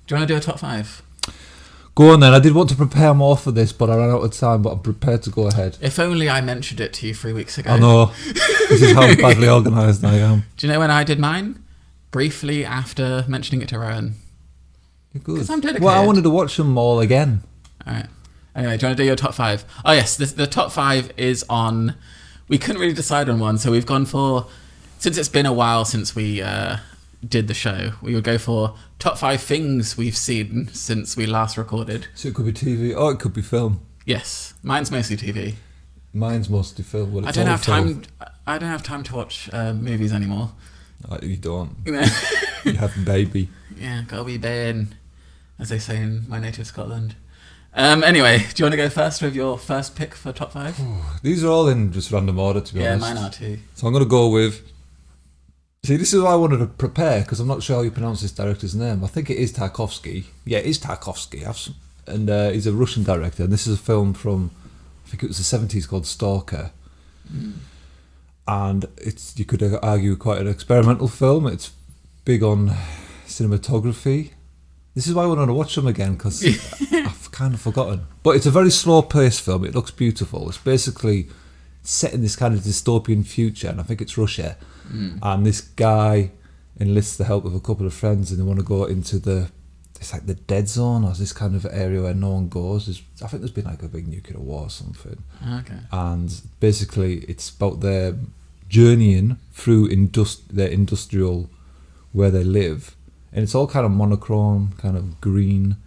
Do you want to do a top 5? Go on then. I did want to prepare more for this, but I ran out of time, but I'm prepared to go ahead. If only I mentioned it to you 3 weeks ago. I know. This is how badly organised I am. Do you know when I did mine? Briefly after mentioning it to Rohan. You're good. Because I'm dedicated. Well, I wanted to watch them all again. All right. Anyway, do you want to do your top 5? Oh, yes. The top 5 is on... We couldn't really decide on one, so we've gone for... Since it's been a while since we did the show, we would go for top 5 things we've seen since we last recorded. So it could be TV, or it could be film. Yes. Mine's mostly TV. Mine's mostly film. Well, I don't have time to watch movies anymore. You don't. You know? You have a baby. Yeah, gotta be Ben, as they say in my native Scotland. Anyway, do you want to go first with your first pick for top 5? These are all in just random order, to be honest. Yeah, mine are too. So I'm going to go with... See, this is why I wanted to prepare, because I'm not sure how you pronounce this director's name. I think it is Tarkovsky. Yeah, it is Tarkovsky. And he's a Russian director, and this is a film from, I think it was the 70s, called Stalker. And it's, you could argue, quite an experimental film. It's big on cinematography. This is why I wanted to watch them again, because I've kind of forgotten. But it's a very slow-paced film. It looks beautiful. It's basically set in this kind of dystopian future, and I think it's Russia. And this guy enlists the help of a couple of friends, and they want to go into it's like the dead zone, or this kind of area where no one goes. I think there's been like a big nuclear war or something. Okay. And basically it's about their journeying through their industrial, where they live. And it's all kind of monochrome, kind of green,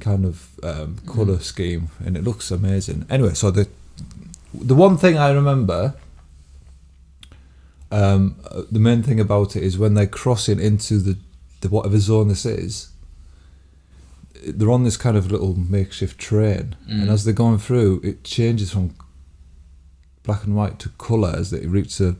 kind of colour scheme, and it looks amazing. Anyway, so the one thing I remember, the main thing about it is when they're crossing into the whatever zone this is, they're on this kind of little makeshift train, and as they're going through, it changes from black and white to colour as they reach the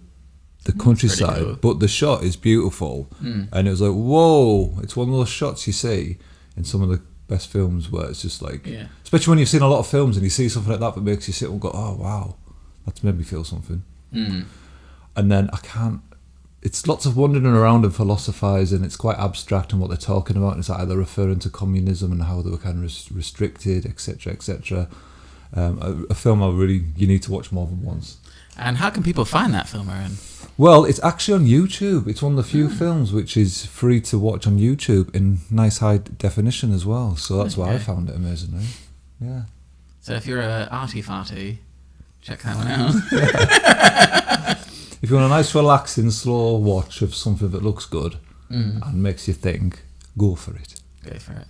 countryside. Cool. But the shot is beautiful, and it was like, whoa! It's one of those shots you see in some of the best films where it's just like, especially when you've seen a lot of films and you see something like that makes you sit and go, oh wow, that's made me feel something. And then it's lots of wandering around and philosophising. It's quite abstract in what they're talking about. It's either referring to communism and how they were kind of restricted, etc., etc. A film you need to watch more than once. And how can people find that film, Aaron? Well, it's actually on YouTube. It's one of the few films which is free to watch on YouTube in nice high definition as well. So that's why I found it amazing. Yeah. So if you're a arty farty, check that one out. If you want a nice, relaxing, slow watch of something that looks good and makes you think, go for it. Go for it.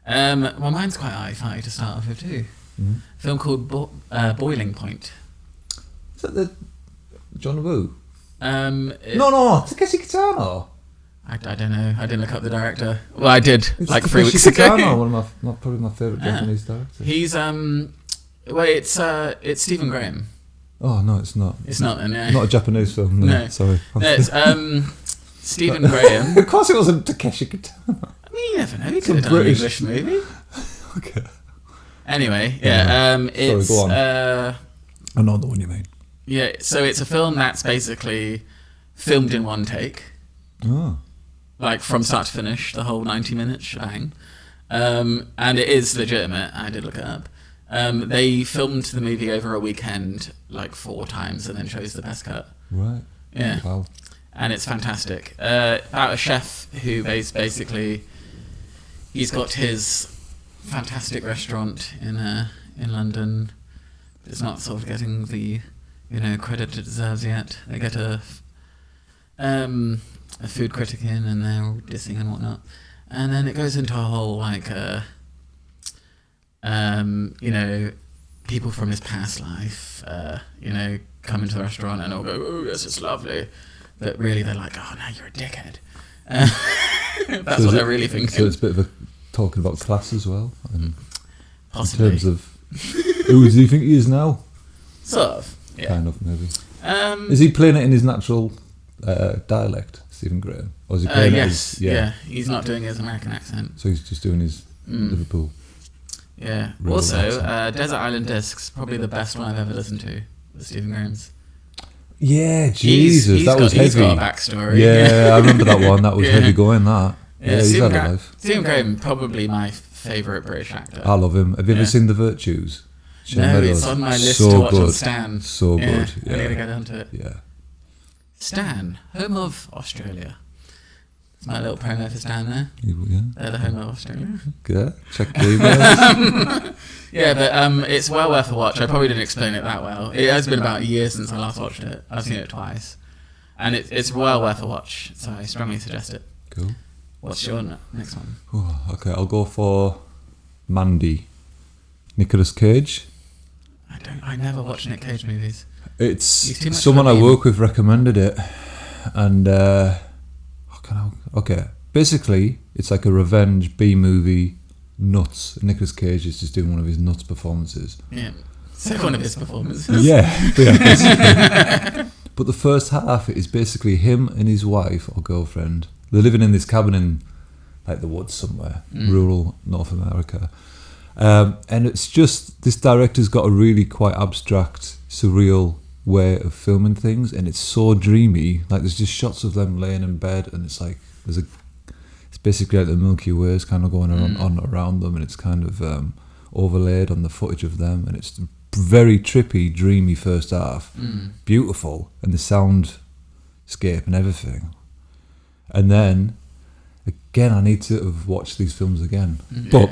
Well, mine's quite arty-farty to start off with too. A film called Boiling Point. Is that the John Woo? No, Takeshi Kitano. I don't know. I didn't look up the director. Well, I did, it's like Takeshi 3 weeks ago. Kitano, one of probably my favourite Japanese directors. He's it's Stephen Graham. Oh no, it's not. It's not, no. Not a Japanese film. No. Sorry. No, it's Stephen Graham. Of course, it wasn't Takeshi Kitano. I mean, you never know. He could have done an English movie. Okay. Anyway, it's. Sorry, go on. I know the one you mean. Yeah, so it's a film that's basically filmed in one take. Oh. Like from start to finish, the whole 90 minutes shebang. And it is legitimate. I did look it up. They filmed the movie over a weekend like 4 times and then chose the best cut. Right. Yeah. Wow. And it's fantastic. About a chef who basically, he's got his fantastic restaurant in London. It's not sort of getting the credit it deserves yet. They get a food critic in and they're all dissing and whatnot. And then it goes into a whole like people from his past life, come into the restaurant and all go, oh, this is lovely. But really they're like, oh, no, you're a dickhead. That's what they're really thinking. So it's a bit of a talking about class as well. Possibly. In terms of, who does he think he is now? Sort of, yeah. Kind of, maybe. Is he playing it in his natural dialect, Stephen Graham? Or is he playing it as... Yeah, he's not doing his American accent. So he's just doing his Liverpool. Yeah. Also, Desert Island Discs, probably the best one I've ever listened to, the Stephen Graham's. Yeah, Jesus, that was heavy. He's got a backstory. Yeah, I remember that one. That was heavy going, that. Yeah, he's had a life. Stephen Graham, probably my favourite British actor. I love him. Have you ever seen The Virtues? No, it's on my list to watch on Stan. So good. Yeah. I need to get onto it. Yeah. Stan, home of Australia. It's my little promo for Stan there. Yeah. They're the home of Australia. Yeah. Check the emails. Yeah, but it's well worth a watch. I probably didn't explain it that well. It has been about a year since I last watched it. I've seen it twice. And it's well worth a watch, so I strongly suggest it. Cool. What's your next one? Oh, okay, I'll go for Mandy. Nicolas Cage. I never watch Nick Cage movies. It's someone I work with recommended it, and okay. Basically, it's like a revenge B movie. Nuts. Nicolas Cage is just doing one of his nuts performances. Yeah, so one of his performances. Yeah, basically. But the first half is basically him and his wife or girlfriend. They're living in this cabin in like the woods somewhere, rural North America. And it's just, this director's got a really quite abstract, surreal way of filming things, and it's so dreamy. Like there's just shots of them laying in bed, and it's like it's basically like the Milky Way is kind of going on around them, and it's kind of overlaid on the footage of them, and it's very trippy, dreamy first half, beautiful, and the soundscape and everything. And then again, I need to have watched these films again, but.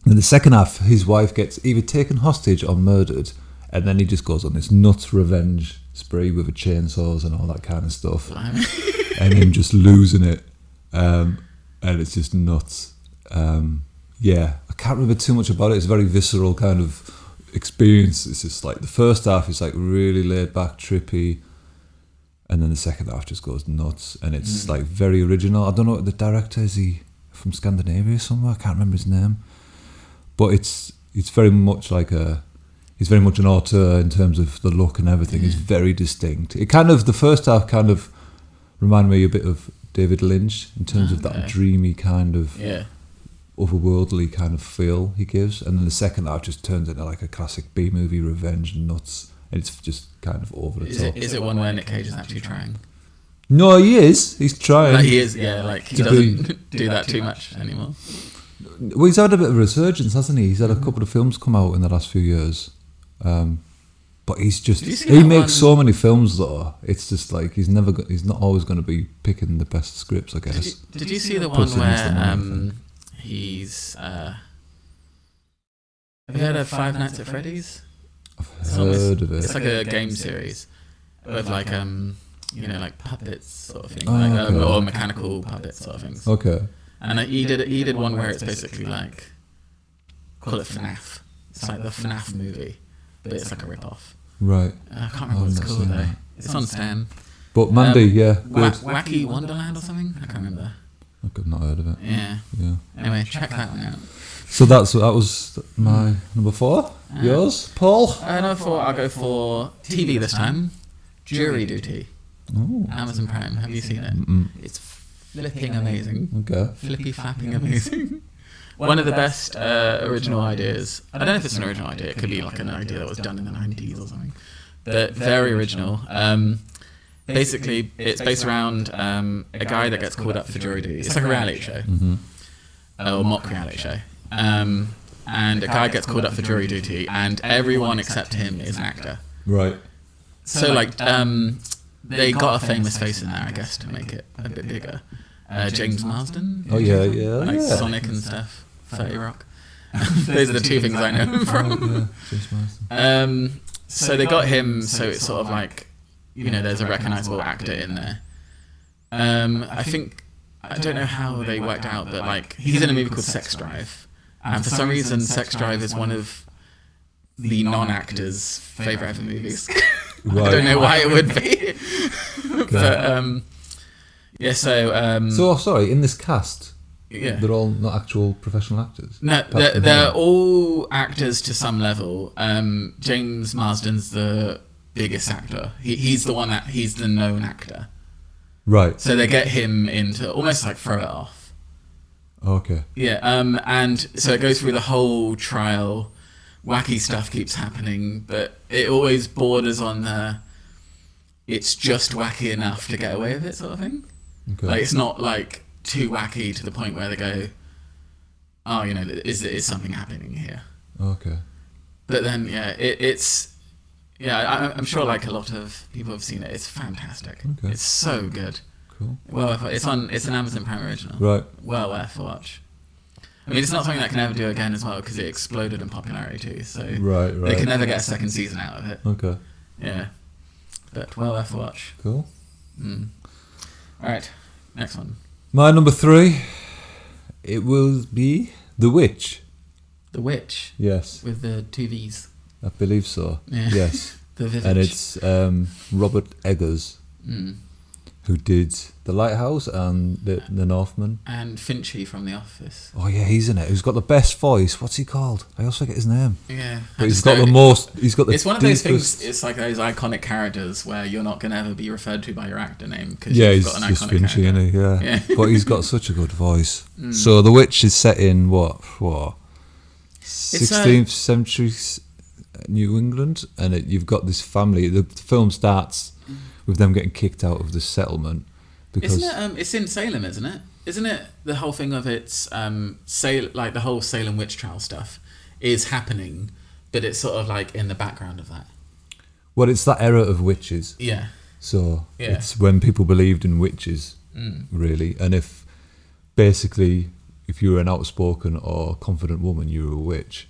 In the second half, his wife gets either taken hostage or murdered, and then he just goes on this nuts revenge spree with the chainsaws and all that kind of stuff, and him just losing it, and it's just nuts. Yeah, I can't remember too much about it. It's a very visceral kind of experience. It's just like the first half is like really laid back, trippy, and then the second half just goes nuts, and it's like very original. I don't know what the director is. He from Scandinavia somewhere? I can't remember his name. But it's very much like he's very much an auteur in terms of the look and everything. It's very distinct. It kind of, the first half kind of reminded me a bit of David Lynch in terms of that dreamy kind of otherworldly kind of feel he gives, and then the second half just turns into like a classic B movie revenge nuts, and it's just kind of over the top. Is it one where Nick Cage is actually trying? No, he is. He's trying. Like he is, yeah. Like he doesn't do that too much anymore. Well, he's had a bit of a resurgence, hasn't he? He's had a couple of films come out in the last few years. But he's just, he makes so many films though. It's just like he's not always going to be picking the best scripts, I guess. Did you see the one where he's have you heard of Five Nights at Freddy's? I've heard of it. It's like a game series with like like puppets sort of thing, or mechanical puppets sort of things. Okay. And he did one where it's basically like, call it FNAF. It's like the FNAF movie, but it's like a rip-off. Right. I can't remember what it's called though. It's on Stan. But Mandy, good. Wacky Wonderland or something? I can't remember. I've not heard of it. Yeah. Anyway, check that one out. So that was my number 4. Yours, Paul? Number 4, I'll go for TV this time. Jury Duty. Oh. Amazon Prime. Have you seen it? It's flipping amazing. Okay. Flippy flapping amazing. One of the best original ideas. I don't know if it's an original idea. It could be like an idea that was done in the 90s or something. But very original. Basically, it's based around a guy that gets called up for jury duty. It's like a reality show. Or mock reality show. And a guy gets called up for jury duty, and everyone except him is an actor. Right. So like, they got a famous face in there, I guess, to make it a bit bigger. James Marsden. Oh yeah. Like Sonic and stuff. 30 Rock. Those are the two things I know him from. James Marsden. So they got him, so it's sort of like, there's a recognisable actor in there. I don't know how they worked out, but like, he's in a movie called Sex Drive. And for some reason, Sex Drive is one of the non-actors' favourite ever movies. Right. I don't know why it would be. But, So, sorry, in this cast, they're all not actual professional actors? No, they're all actors to some level. James Marsden's the biggest actor. He's the one he's the known actor. Right. So they get him in to almost like throw it off. Okay. Yeah, and so it goes through the whole trial. Wacky stuff keeps happening, but it always borders on it's just wacky enough to get away with it sort of thing. Okay. Like, it's not like too wacky to the point where they go, oh, is something happening here? Okay. But then, it's I'm sure like a lot of people have seen it. It's fantastic. Okay. It's so good. Cool. Well, it's an Amazon Prime original. Right. Well worth a watch. I mean, it's not something that can ever do again as well because it exploded in popularity too. So Right. they can never get a second season out of it. Okay. Yeah, but well worth a watch. Cool. All right, next one. My number 3, it will be The Witch. The Witch. Yes, With the 2 V's. I believe so. Yeah. Yes. The Vivitch. And it's Robert Eggers who did The Lighthouse and The Northman. And Finchy from The Office. Oh yeah, he's in it. Who's got the best voice? What's he called? I always forget his name. Yeah. But he's got the most. He's got the. It's one of those deepest- things. It's like those iconic characters where you're not going to ever be referred to by your actor name because Yeah, you've he's got an just iconic Finchy, character. isn't he? Yeah. Yeah. But he's got such a good voice. So The Witch is set in what 16th century New England, and you've got this family. The film starts with them getting kicked out of the settlement because Isn't it? It's in Salem, isn't it? Isn't it the whole thing of it's like the whole Salem witch trial stuff is happening, but it's sort of like in the background of that. well, it's that era of witches. Yeah. So Yeah. it's when people believed in witches, really, and if you were an outspoken or confident woman, you were a witch,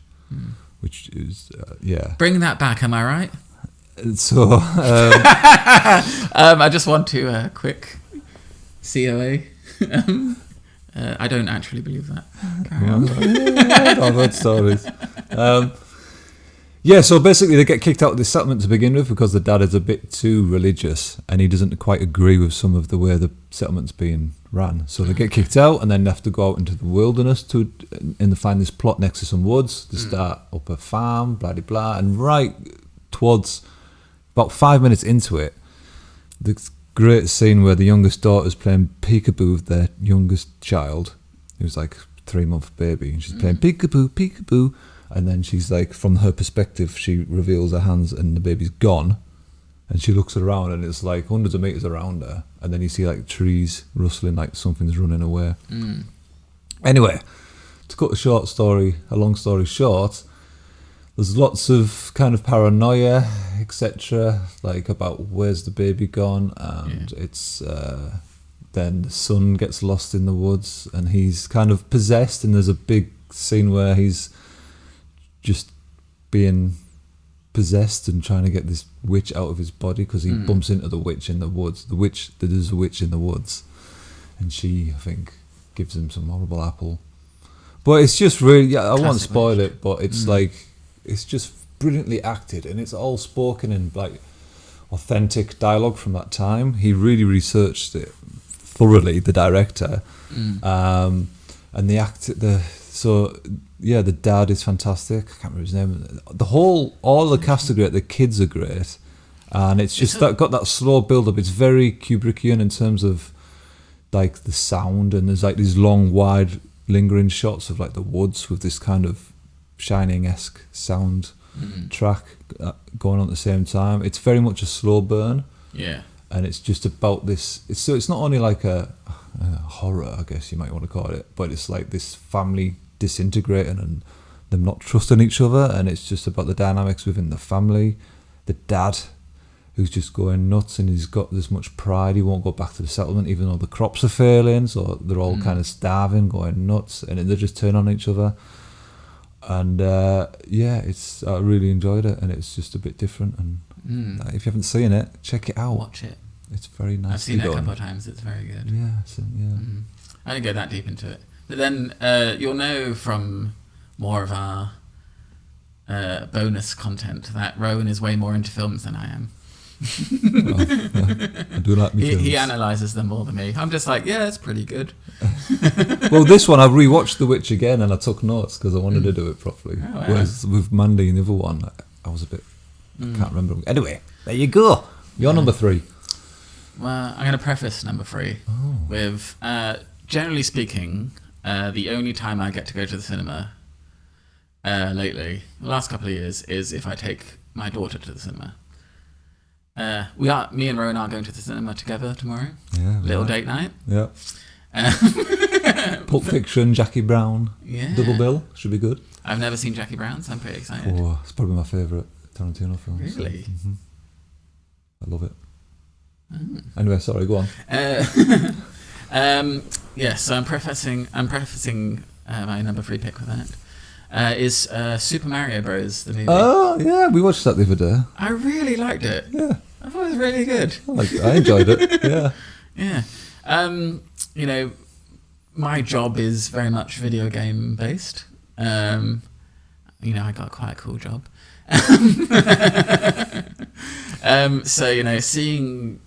which is Bring that back, am I right? So I just want to quick COA. I don't actually believe that. Carry on. I've heard stories. So basically they get kicked out of this settlement to begin with because the dad is a bit too religious and he doesn't quite agree with some of the way the settlement's being ran. So they get kicked out and then they have to go out into the wilderness and they find this plot next to some woods to start up a farm, blah, blah, blah. And right towards about 5 minutes into it, this great scene where the youngest daughter's playing peekaboo with their youngest child, who's like 3-month baby, and she's playing peekaboo, peekaboo. And then she's like, from her perspective, she reveals her hands and the baby's gone. And she looks around and it's like hundreds of meters around her. And then you see like trees rustling like something's running away. Anyway, to cut a long story short, there's lots of kind of paranoia, etc. Like about where's the baby gone. And it's then the son gets lost in the woods and he's kind of possessed. And there's a big scene where he's just being possessed and trying to get this witch out of his body because he bumps into the witch in the woods. There's a witch in the woods, and she, I think, gives him some horrible apple. But it's just really, I won't spoil it, but it's like, it's just brilliantly acted, and it's all spoken in like authentic dialogue from that time. He really researched it thoroughly, the director, and the dad is fantastic. I can't remember his name. All the cast are great. The kids are great, and it's just got that slow build up. It's very Kubrickian in terms of like the sound, and there's like these long, wide, lingering shots of like the woods with this kind of Shining-esque sound track going on at the same time. It's very much a slow burn. Yeah. And it's just about this. It's not only like a horror, I guess you might want to call it, but it's like this family disintegrating and them not trusting each other, and it's just about the dynamics within the family. The dad, who's just going nuts, and he's got this much pride, he won't go back to the settlement even though the crops are failing, so they're all kind of starving, going nuts, and then they just turn on each other. And I really enjoyed it, and it's just a bit different. And if you haven't seen it, check it out. Watch it. It's very nice. I've seen it a couple of times. It's very good. Yeah, I didn't go that deep into it. But then you'll know from more of our bonus content that Rohan is way more into films than I am. I do like me films. He analyses them more than me. I'm just like, yeah, it's pretty good. Well, this one, I rewatched The Witch again and I took notes because I wanted to do it properly. Oh, wow. Whereas with Mandy and the other one, I was a bit... I can't remember. Anyway, there you go. You're number 3. Well, I'm going to preface number 3 with, generally speaking, the only time I get to go to the cinema lately, the last couple of years, is if I take my daughter to the cinema. Me and Rohan are going to the cinema together tomorrow. Yeah. Little date night. Yeah. Pulp Fiction, Jackie Brown, Yeah. Double Bill should be good. I've never seen Jackie Brown, so I'm pretty excited. Oh, it's probably my favourite Tarantino film. Really? I love it. Anyway, sorry, go on. So I'm prefacing my number 3 pick with that. Is Super Mario Bros. The movie. Oh, yeah, we watched that the other day. I really liked it. Yeah. I thought it was really good. I enjoyed it, yeah. Yeah. My job is very much video game based. I got quite a cool job. So, seeing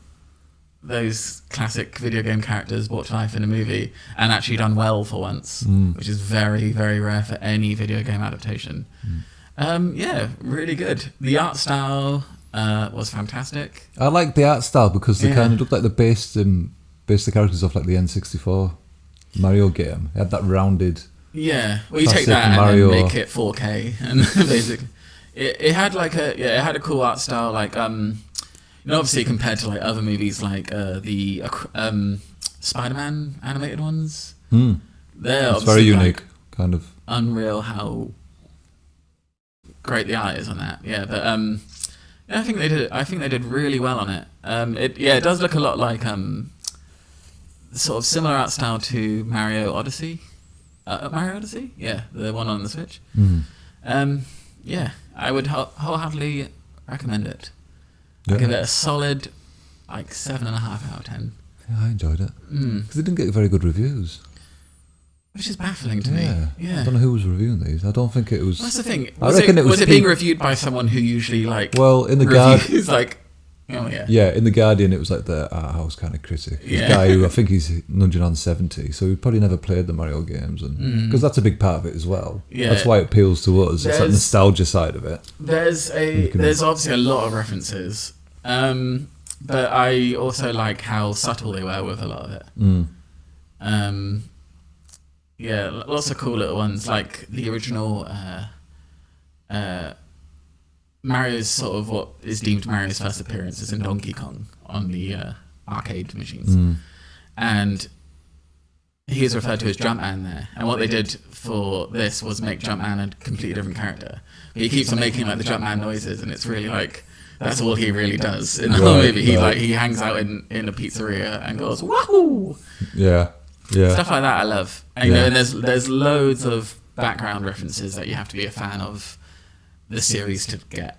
those classic video game characters brought to life in a movie and actually done well for once, which is very, very rare for any video game adaptation. Really good. The art style was fantastic. I like the art style because they kind of look like they based the characters off like the N64 Mario game. It had that rounded... Yeah, well, you take that Mario. And then make it 4K, and basically, it had a cool art style, like obviously compared to like other movies like the Spider-Man animated ones. It's very unique, kind of unreal how great the art is on that. Yeah, but I think they did really well on it. It does look a lot like sort of similar art style to Mario Odyssey. Mario Odyssey? Yeah, the one on the Switch. I would wholeheartedly recommend it. I'd give it a solid 7.5 out of 10. Yeah, I enjoyed it. Because it didn't get very good reviews. Which is baffling to me. Yeah. I don't know who was reviewing these. I don't think it was... That's the thing. Was it being reviewed by someone who usually in the reviews in the Guardian it was like the art house kind of critic. This guy who I think he's nudging on 70, so he probably never played the Mario games, and because that's a big part of it as well. Yeah. That's why it appeals to us. It's that nostalgia side of it. There's obviously a lot of references, but I also like how subtle they were with a lot of it. Lots of cool little ones, like the original Mario's sort of what is deemed Mario's first appearance is in Donkey Kong on the arcade machines. And he is referred to as Jumpman there. And what they did for this was make Jumpman a completely different character. But he keeps on making like the Jumpman noises, and it's really like that's all he really does in the whole movie. He hangs out in a pizzeria and goes wahoo. Yeah. Stuff like that I love. And, and there's loads of background references that you have to be a fan of the series to get.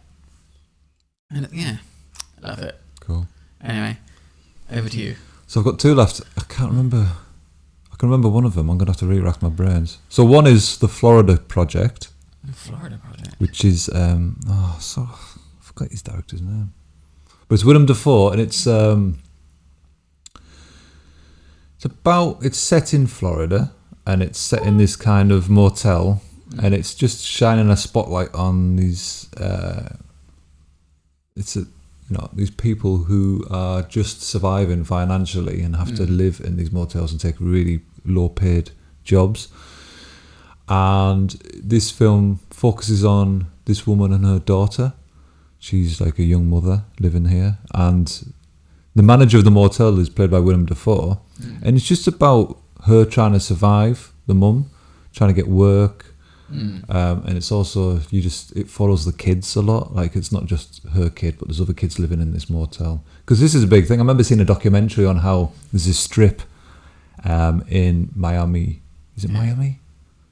And I love it. Cool. Anyway, over to you. So I've got 2 left. I can remember one of them. I'm going to have to re-rack my brains. So one is the Florida Project. Which is I forgot his director's name. But it's Willem Dafoe, and it's set in Florida, and it's set in this kind of motel, and it's just shining a spotlight on these these people who are just surviving financially and have to live in these motels and take really low paid jobs. And this film focuses on this woman and her daughter. She's like a young mother living here, and the manager of the motel is played by Willem Dafoe, and it's just about her trying to survive, the mum trying to get work, and it's also it follows the kids a lot. Like, it's not just her kid, but there's other kids living in this motel, because this is a big thing. I remember seeing a documentary on how there's this strip in Miami. Is it Miami?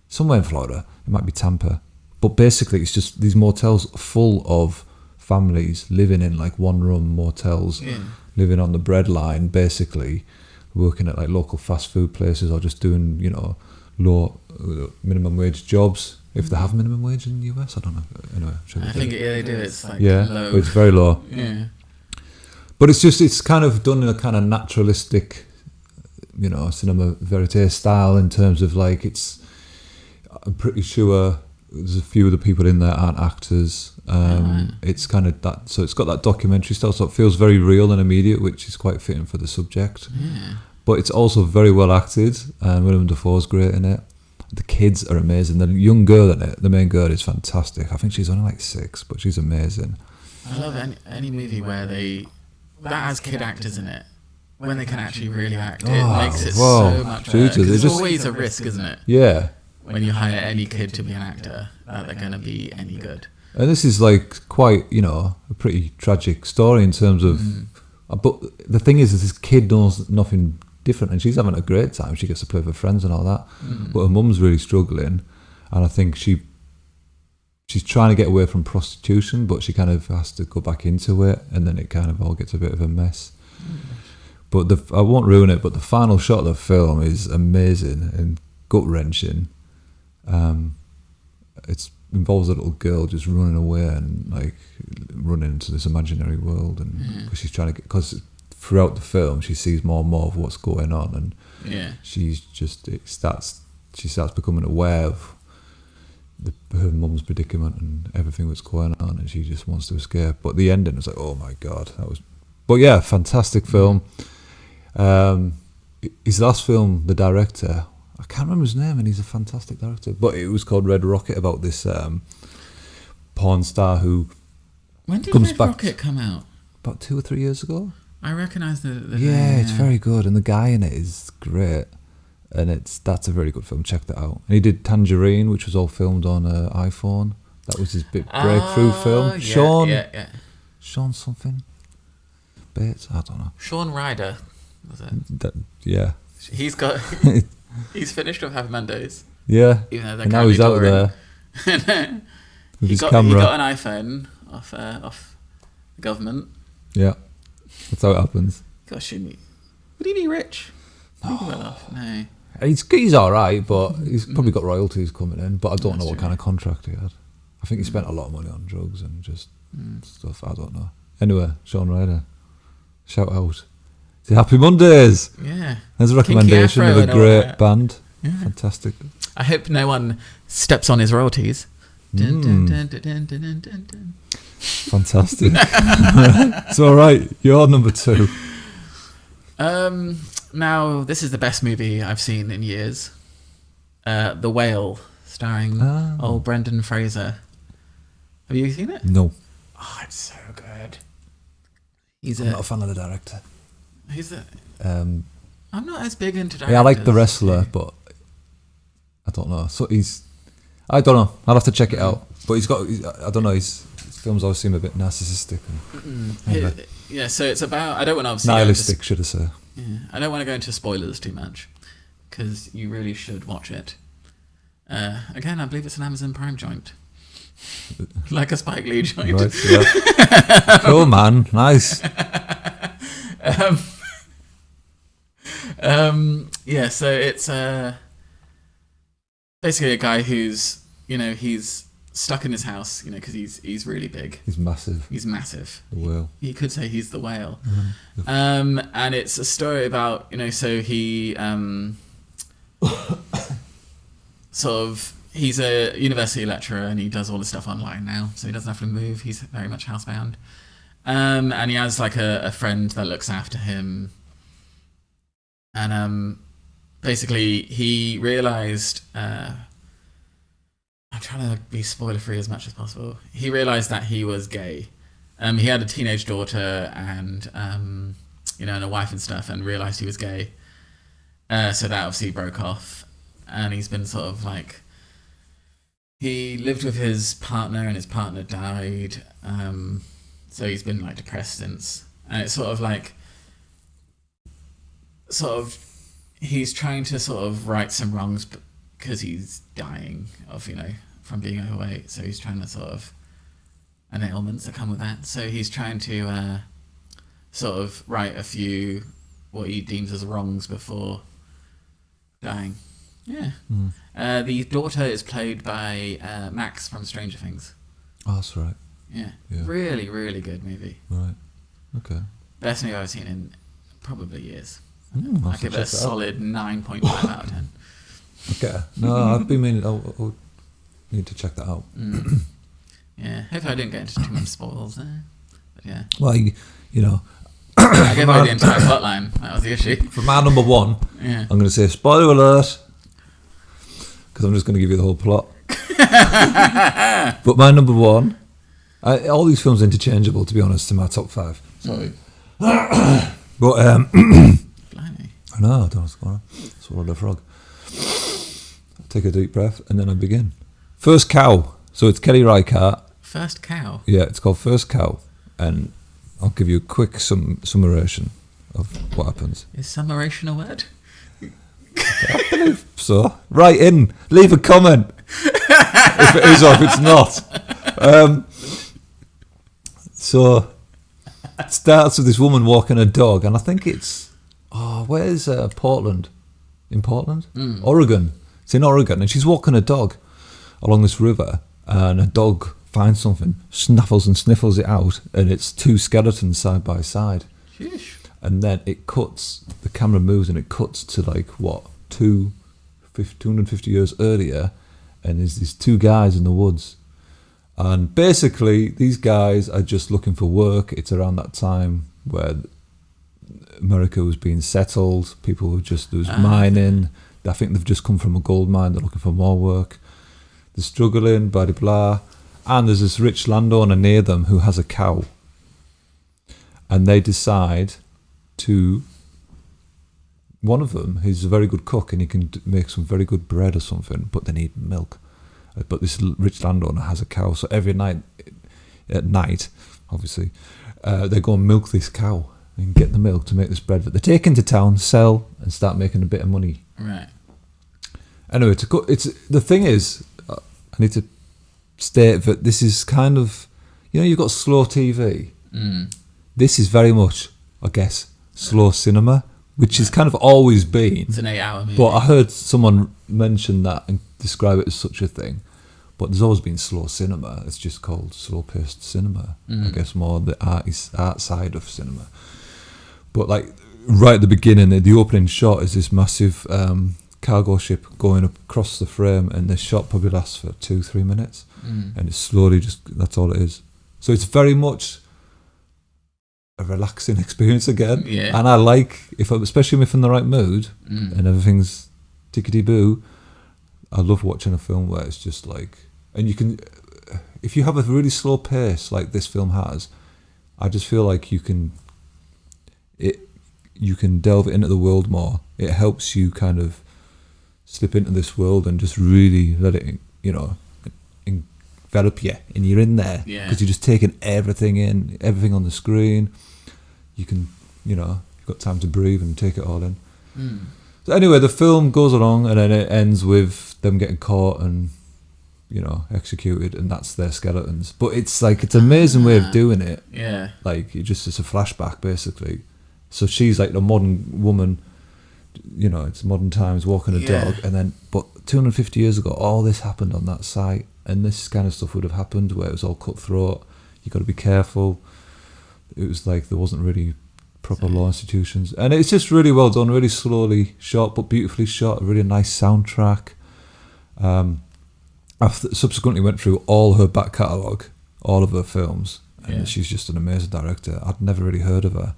Somewhere in Florida. It might be Tampa, but basically it's just these motels full of families living in like one room motels, living on the breadline, basically working at like local fast food places, or just doing low minimum wage jobs, if they have minimum wage in the US. I don't know. Anyway, I think they do. It's like low. But it's very low. Yeah. But it's kind of done in a kind of naturalistic, cinema verite style, in terms of like I'm pretty sure there's a few of the people in there aren't actors. It's kind of that, so it's got that documentary style, so it feels very real and immediate, which is quite fitting for the subject. But it's also very well acted, and Willem Dafoe's great in it. The kids are amazing. The young girl in it, the main girl, is fantastic. I think she's only like 6, but she's amazing. I love any movie where that has kid actors in it. when they can actually really act. It Oh, makes it whoa. so much better. Jesus, 'Cause it it's just- always a risk, isn't it? Yeah. When you hire any kid to be an actor, that they're going to be any good. And this is like quite, a pretty tragic story in terms of. But the thing is, this kid knows nothing different, and she's having a great time. She gets to play with her friends and all that. But her mum's really struggling, and I think she's trying to get away from prostitution, but she kind of has to go back into it, and then it kind of all gets a bit of a mess. But I won't ruin it. But the final shot of the film is amazing and gut wrenching. It involves a little girl just running away and like running into this imaginary world, and cause she's trying to because throughout the film she sees more and more of what's going on, and she starts becoming aware of her mum's predicament and everything that's going on, and she just wants to escape. But the ending is like, oh my god, but yeah, fantastic film. His last film, the director, I can't remember his name, and he's a fantastic director. But it was called Red Rocket, about this porn star who When did comes Red back Rocket come out? about 2 or 3 years ago. I recognise the Yeah, name, it's very good, and the guy in it is great, and that's a very good film. Check that out. And he did Tangerine, which was all filmed on iPhone. That was his big breakthrough film. Sean something. Bates, I don't know. Sean Ryder, was it? Yeah. He's got. He's finished with Happy Mondays. Yeah. Even though they're And now he's out there with his camera. He got an iPhone off the government. Yeah. That's how it happens. Gosh, would he be rich? Would he be well off? No. He's all right, but he's probably got royalties coming in. But I don't know what true. kind of contract he had. I think he spent a lot of money on drugs and just stuff. I don't know. Anyway, Sean Ryder, shout out. It's Happy Mondays. Yeah. There's a recommendation of a great band. Yeah. Fantastic. I hope no one steps on his royalties. Dun, dun, dun, dun, dun, dun, dun, dun. Fantastic. It's all right. You're number 2. Now, this is the best movie I've seen in years. The Whale, starring old Brendan Fraser. Have you seen it? No. Oh, it's so good. I'm not a fan of the director. Who's that? I'm not as big into directors. Yeah, I like The Wrestler, but I don't know. So I don't know. I'll have to check it out. But I don't know, his films always seem a bit narcissistic. Yeah, so it's about, I don't want to obviously nihilistic, should I say. Yeah, I don't want to go into spoilers too much, because you really should watch it. Again, I believe it's an Amazon Prime joint. Like a Spike Lee joint. Right, yeah. Cool, man. Nice. Yeah, so it's basically a guy who's, he's stuck in his house, because he's really big. He's massive. He's massive. The whale. You could say he's the whale. And it's a story about, so he he's a university lecturer, and he does all his stuff online now, so he doesn't have to move. He's very much housebound. And he has like a friend that looks after him. And basically he realised, I'm trying to be spoiler free as much as possible. He realised that he was gay. He had a teenage daughter and and a wife and stuff, and realised he was gay. So that obviously broke off, and he's been sort of like, he lived with his partner, and his partner died. So he's been like depressed since, and it's he's trying to sort of right some wrongs because he's dying of, from being overweight. So he's trying to and ailments that come with that. So he's trying to right a few what he deems as wrongs before dying. Yeah. The daughter is played by Max from Stranger Things. Oh, that's right. Yeah. Really, really good movie. Right. Okay. Best movie I've seen in probably years. I'll I give it a solid 9.5 out of 10. Okay. No, I've been meaning. I'll need to check that out. Yeah. Hopefully I didn't get into too much spoils there. But yeah. Well, I gave away the entire plotline. That was the issue. For my number 1, I'm going to say spoiler alert, because I'm just going to give you the whole plot. But my number 1, all these films are interchangeable, to be honest, to my top 5. Sorry. But Blimey. I know, I don't know what's going on. Swallowed a frog. Take a deep breath and then I begin. First Cow. So it's Kelly Reichardt. First Cow? Yeah, it's called First Cow. And I'll give you a quick summation of what happens. Is summaration a word? I believe so. Write in. Leave a comment. If it is or if it's not. So it starts with this woman walking a dog. And I think it's... where's Portland? In Portland? Oregon. It's in Oregon, and she's walking a dog along this river, and a dog finds something, snaffles and sniffles it out, and it's two skeletons side by side. Sheesh. And then it cuts, the camera moves, and it cuts to 250 years earlier, and there's these two guys in the woods. And basically, these guys are just looking for work. It's around that time where America was being settled, people were just, there was mining. I think they've just come from a gold mine, they're looking for more work. They're struggling, blah, blah, blah. And there's this rich landowner near them who has a cow. And they decide to... One of them, he's a very good cook and he can make some very good bread or something, but they need milk. But this rich landowner has a cow, so every night, at night, obviously, they go and milk this cow and get the milk to make this bread that they take into town, sell, and start making a bit of money. Right. Anyway, it's the thing is, I need to state that this is kind of, you've got slow TV. This is very much, I guess, slow cinema, which has kind of always been. It's an 8-hour movie. But I heard someone mention that and describe it as such a thing. But there's always been slow cinema. It's just called slow-paced cinema. I guess more the art side of cinema. But right at the beginning, the opening shot is this massive cargo ship going across the frame, and the shot probably lasts for 2-3 minutes, and it's slowly that's all it is. So it's very much a relaxing experience again. Yeah. And I especially if I'm in the right mood and everything's tickety-boo, I love watching a film where it's just and you can, if you have a really slow pace like this film has, I just feel like you can delve into the world more. It helps you kind of slip into this world and just really let it, envelop you, and you're in there because you're just taking everything on the screen. You can, you've got time to breathe and take it all in. So anyway, the film goes along and then it ends with them getting caught and, executed, and that's their skeletons. But it's it's an amazing way of doing it. Yeah. It's a flashback basically. So she's the modern woman, it's modern times, walking a dog, and then, but 250 years ago, all this happened on that site, and this kind of stuff would have happened where it was all cutthroat. You got to be careful. It was there wasn't really proper law institutions, and it's just really well done, really slowly shot, but beautifully shot. A really nice soundtrack. I subsequently went through all her back catalogue, all of her films, and she's just an amazing director. I'd never really heard of her.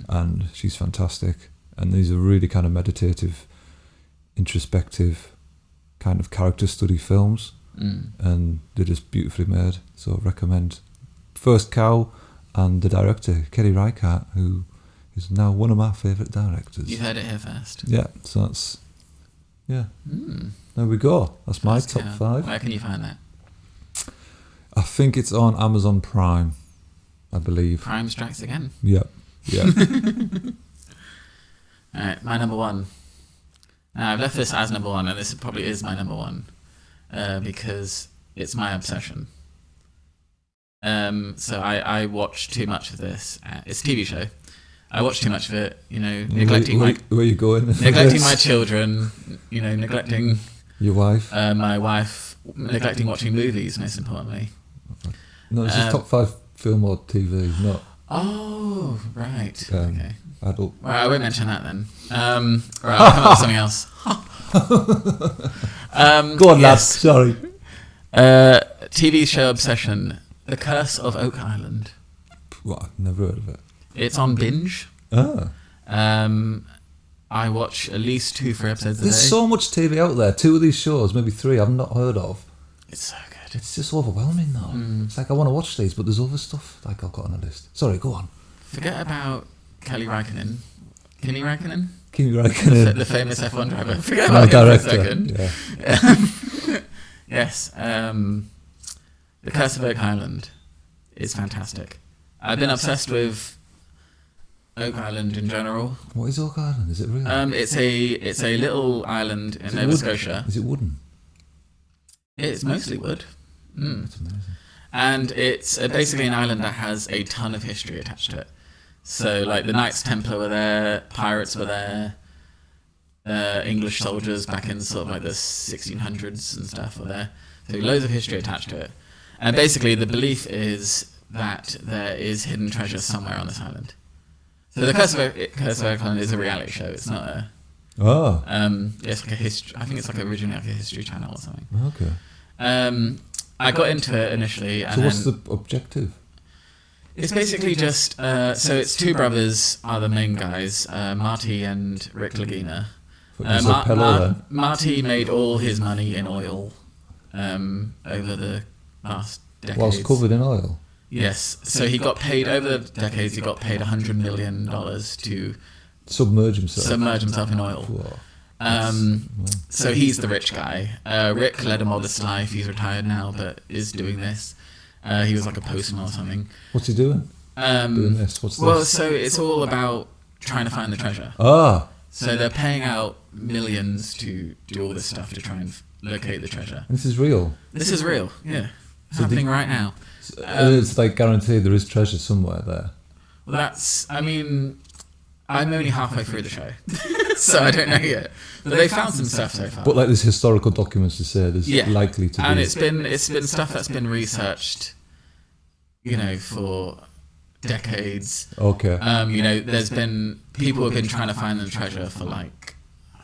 And she's fantastic, and these are really kind of meditative, introspective kind of character study films, and they're just beautifully made. So I recommend First Cow and the director Kelly Reichardt, who is now one of my favourite directors. You heard it here first. Yeah, so that's there we go. That's my top 5. Where can you find that? I think it's on Amazon Prime, I believe. Prime strikes again. Yep. Yeah. Alright, my number 1. Now, I've left this as number 1, and this probably is my number 1, because it's my obsession. So I watch too much of this. It's a TV show. I watch too much of it, neglecting where are you going? neglecting my children, neglecting your wife. My wife, neglecting watching movies, most importantly. No, this is top 5 film or TV, not. Oh, right. Okay. Adult. Well, I won't mention that then. Right, I'll come up with something else. Go on, lads. Sorry. TV show obsession: The Curse of Oak Island. What? I've never heard of it. It's on Binge. I watch at least 2-3 episodes a day. There's so much TV out there. 2 of these shows, maybe 3, I've not heard of. It's so good. It's just overwhelming though. It's I want to watch these, but there's other stuff I've got on a list. Sorry, go on. Forget about Kelly Raikkonen. Kimi Raikkonen? Kimi Raikkonen. The famous F1 driver. I forget about him for a second. Yeah. Yes. The Curse of Oak Island is fantastic. I've been obsessed with Oak Island in general. What is Oak Island? Is it real? It's a little island in Nova Scotia. Is it wooden? It's mostly wood. That's amazing. And it's basically an island that has a ton of history attached to it. So, like, the Knights Templar were there, pirates were there, English soldiers back in sort of like the 1600s and stuff were there. So, loads of history attached to it. And basically, the belief is that there is hidden treasure somewhere on this island. So, the Curse of Oak Island is a reality show. It's not a... Oh. It's like a history... I think it's like originally like a history channel or something. Okay. I got into it initially. So what's the objective? It's basically just... so it's two brothers are the main guys, Marty and Rick Lagina. Marty made all his money in oil over the last decades. Whilst covered in oil? Yes. So he got paid, over the decades, he got paid $100 million to... Submerge himself in oil. So he's the rich guy. Rick led a modest life. He's retired now, but is doing this. He was like a postman or something. What's he doing? Doing this? What's this? So it's all about trying to find the treasure. Ah. So they're paying out millions to do all this stuff to try and locate the treasure. This is real? This is real, yeah. It's happening right now. It's like guaranteed there is treasure somewhere there. Well, that's... I mean... I'm only halfway through the show, so I don't know yet. But they found some stuff so far. But like there's historical documents to say there's likely to be. And it's been stuff that's been researched, for decades. Okay. There's been people who have been trying to find the treasure for I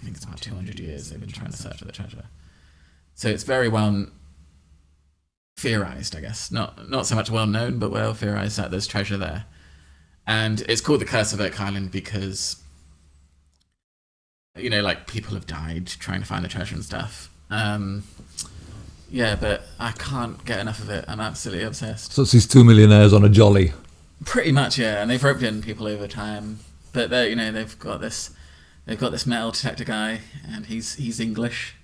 think it's about 200 years. They've been trying to search for the treasure. So it's very well theorized, I guess. Not so much well known, but well theorized that there's treasure there. And it's called the Curse of Oak Island because, people have died trying to find the treasure and stuff. But I can't get enough of it. I'm absolutely obsessed. So it's these two millionaires on a jolly. Pretty much, yeah. And they've roped in people over time. But they've got this metal detector guy, and he's English,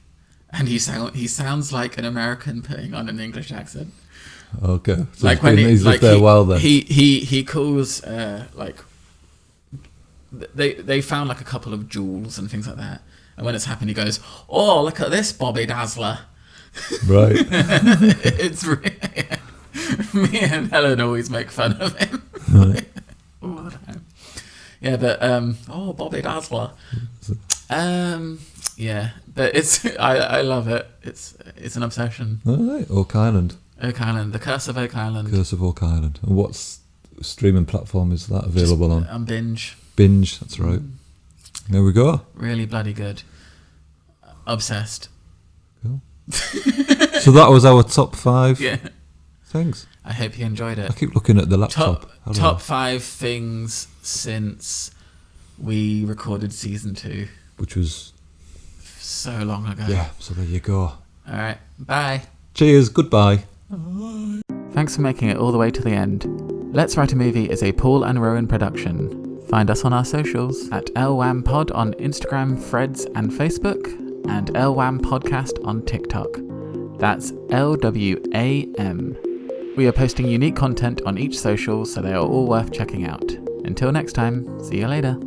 and he sounds like an American putting on an English accent. Okay, so like when he's there a while then. He calls they found like a couple of jewels and things like that, and when it's happened, he goes, "Oh, look at this, Bobby Dazzler." Right. It's me and Helen always make fun of him. Right. All the time. Yeah, but oh, Bobby Dazzler. Yeah, but it's I love it. It's an obsession. All right, Oak Island. Oak Island, the Curse of Oak Island. Curse of Oak Island. And what streaming platform is that available on? On Binge. Binge, that's right. There we go. Really bloody good. Obsessed. Cool. So that was our top 5. Yeah. Thanks. I hope you enjoyed it. I keep looking at the laptop. Top 5 things since we recorded season 2. Which was... so long ago. Yeah, so there you go. Alright, bye. Cheers, goodbye. Thanks for making it all the way to the end. Let's Write a Movie is a Paul and Rowan production. Find us on our socials at LWAMPod on Instagram, Threads and Facebook, and LWAM Podcast on TikTok. That's LWAM. We are posting unique content on each social, so they are all worth checking out. Until next time, see you later.